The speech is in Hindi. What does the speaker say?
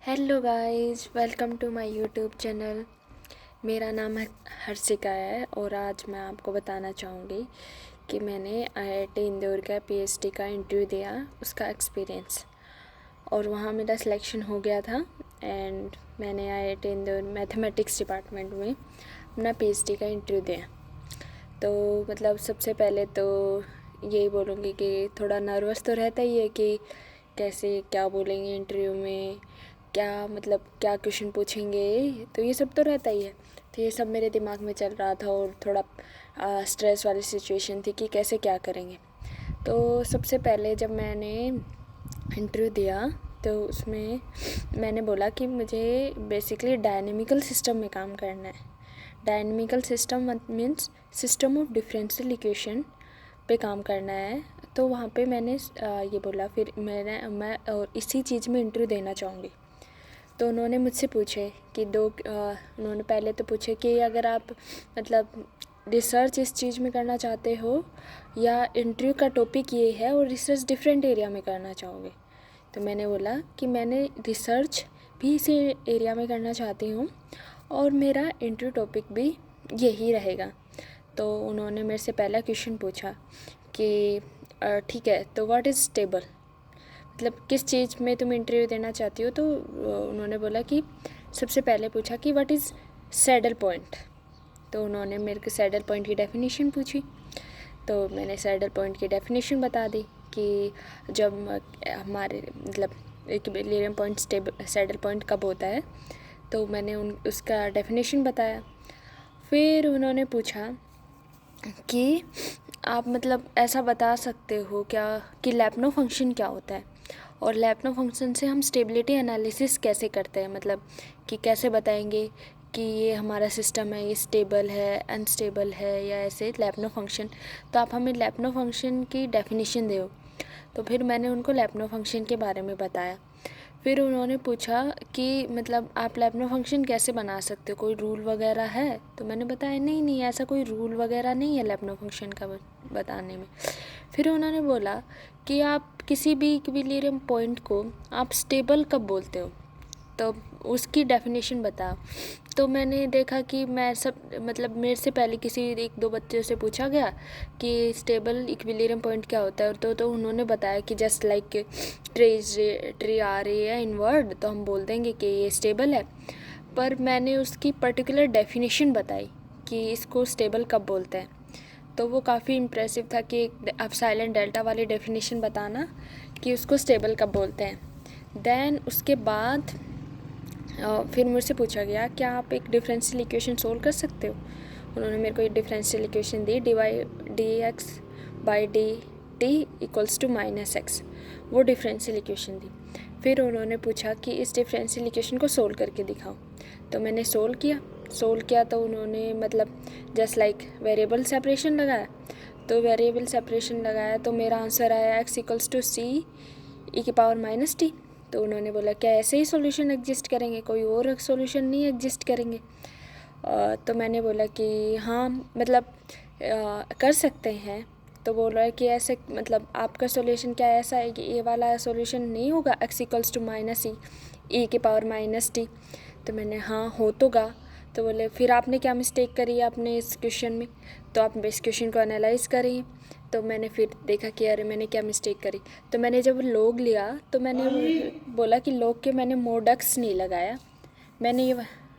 Hello guys, welcome to my YouTube channel. मेरा नाम हर्षिका है और आज मैं आपको बताना चाहूँगी कि मैंने आईआईटी इंदौर का पीएचडी का इंटरव्यू दिया, उसका एक्सपीरियंस। और वहाँ मेरा सिलेक्शन हो गया था एंड मैंने आईआईटी इंदौर मैथमेटिक्स डिपार्टमेंट में अपना पीएचडी का इंटरव्यू दिया। तो मतलब सबसे पहले तो यही बोलूँगी कि थोड़ा नर्वस तो रहता ही है कि कैसे क्या बोलेंगे इंटरव्यू में, क्या मतलब क्या क्वेश्चन पूछेंगे, तो ये सब तो रहता ही है। तो ये सब मेरे दिमाग में चल रहा था और थोड़ा स्ट्रेस वाली सिचुएशन थी कि कैसे क्या करेंगे। तो सबसे पहले जब मैंने इंटरव्यू दिया तो उसमें मैंने बोला कि मुझे बेसिकली डायनेमिकल सिस्टम में काम करना है। Dynamical system means system of differential equation पे काम करना है। तो वहाँ पे मैंने ये बोला, फिर मैं और इसी चीज़ में इंटरव्यू देना चाहूँगी। तो उन्होंने मुझसे पूछे कि उन्होंने पहले तो पूछे कि अगर आप मतलब रिसर्च इस चीज़ में करना चाहते हो या इंटरव्यू का टॉपिक ये है और रिसर्च डिफरेंट एरिया में करना चाहोगे। तो मैंने बोला कि मैंने रिसर्च भी इसी एरिया में करना चाहती हूँ और मेरा इंटरव्यू टॉपिक भी यही रहेगा। तो उन्होंने मेरे से पहला क्वेश्चन पूछा कि ठीक है, तो व्हाट इज़ स्टेबल, मतलब किस चीज़ में तुम इंटरव्यू देना चाहती हो। तो उन्होंने बोला कि सबसे पहले पूछा कि व्हाट इज़ सैडल पॉइंट। तो उन्होंने मेरे को सैडल पॉइंट की डेफिनेशन पूछी। तो मैंने सैडल पॉइंट की डेफिनेशन बता दी कि जब हमारे मतलब इक्विलिब्रियम पॉइंट सैडल पॉइंट कब होता है। तो मैंने उसका डेफिनेशन बताया। फिर उन्होंने पूछा कि आप मतलब ऐसा बता सकते हो क्या कि लैप्नो फंक्शन क्या होता है और लैप्नो फंक्शन से हम स्टेबिलिटी एनालिसिस कैसे करते हैं, मतलब कि कैसे बताएंगे कि ये हमारा सिस्टम है, ये स्टेबल है, अनस्टेबल है या ऐसे लैप्नो फंक्शन। तो आप हमें लैप्नो फंक्शन की डेफिनेशन दो। तो फिर मैंने उनको लैप्नो फंक्शन के बारे में बताया। फिर उन्होंने पूछा कि मतलब आप लैप्नो फंक्शन कैसे बना सकते हो, कोई रूल वगैरह है। तो मैंने बताया नहीं नहीं, ऐसा कोई रूल वगैरह नहीं है लैप्नो फंक्शन का बताने में। फिर उन्होंने बोला कि आप किसी भी इक्विलिब्रियम पॉइंट को आप स्टेबल कब बोलते हो, तो उसकी डेफिनेशन बताओ। तो मैंने देखा कि मैं सब मतलब मेरे से पहले किसी एक दो बच्चों से पूछा गया कि स्टेबल इक्विलिब्रियम पॉइंट क्या होता है, और तो उन्होंने बताया कि जस्ट लाइक ट्री आ रही है इनवर्ड तो हम बोल देंगे कि ये स्टेबल है। पर मैंने उसकी पर्टिकुलर डेफिनेशन बताई कि इसको स्टेबल कब बोलते हैं। तो वो काफ़ी इम्प्रेसिव था कि आप साइलेंट डेल्टा वाली डेफिनेशन बताना कि उसको स्टेबल कब बोलते हैं। देन उसके बाद फिर मुझसे पूछा गया क्या आप एक डिफरेंशियल इक्वेशन सोल्व कर सकते हो। उन्होंने मेरे को एक डिफरेंशियल इक्वेशन दी, d x by d t equals to minus x, वो डिफरेंशियल इक्वेशन दी। फिर उन्होंने पूछा कि इस डिफरेंशियल इक्वेशन को सोल्व करके दिखाओ। तो मैंने सोल्व किया तो उन्होंने मतलब जस्ट लाइक वेरिएबल सेपरेशन लगाया। तो वेरिएबल सेपरेशन लगाया तो मेरा आंसर आया एक्स इक्वल्स टू सी ई की पावर माइनस टी। तो उन्होंने बोला क्या ऐसे ही सॉल्यूशन एग्जिस्ट करेंगे, कोई और सॉल्यूशन नहीं एग्जिस्ट करेंगे। तो मैंने बोला कि हाँ मतलब कर सकते हैं। तो बोल रहा है कि ऐसे मतलब आपका सॉल्यूशन क्या ऐसा है कि ये वाला सॉल्यूशन नहीं होगा एक्स इक्वल्स टू माइनस ई की पावर माइनस टी। तो मैंने हाँ हो तो गा। तो बोले फिर आपने क्या मिस्टेक करी है आपने इस क्वेश्चन में, तो आप इस क्वेश्चन को एनालाइज करिए। तो मैंने फिर देखा कि अरे मैंने क्या मिस्टेक करी। तो मैंने जब लॉग लिया तो मैंने बोला कि लॉग के मैंने मोडक्स नहीं लगाया, मैंने ये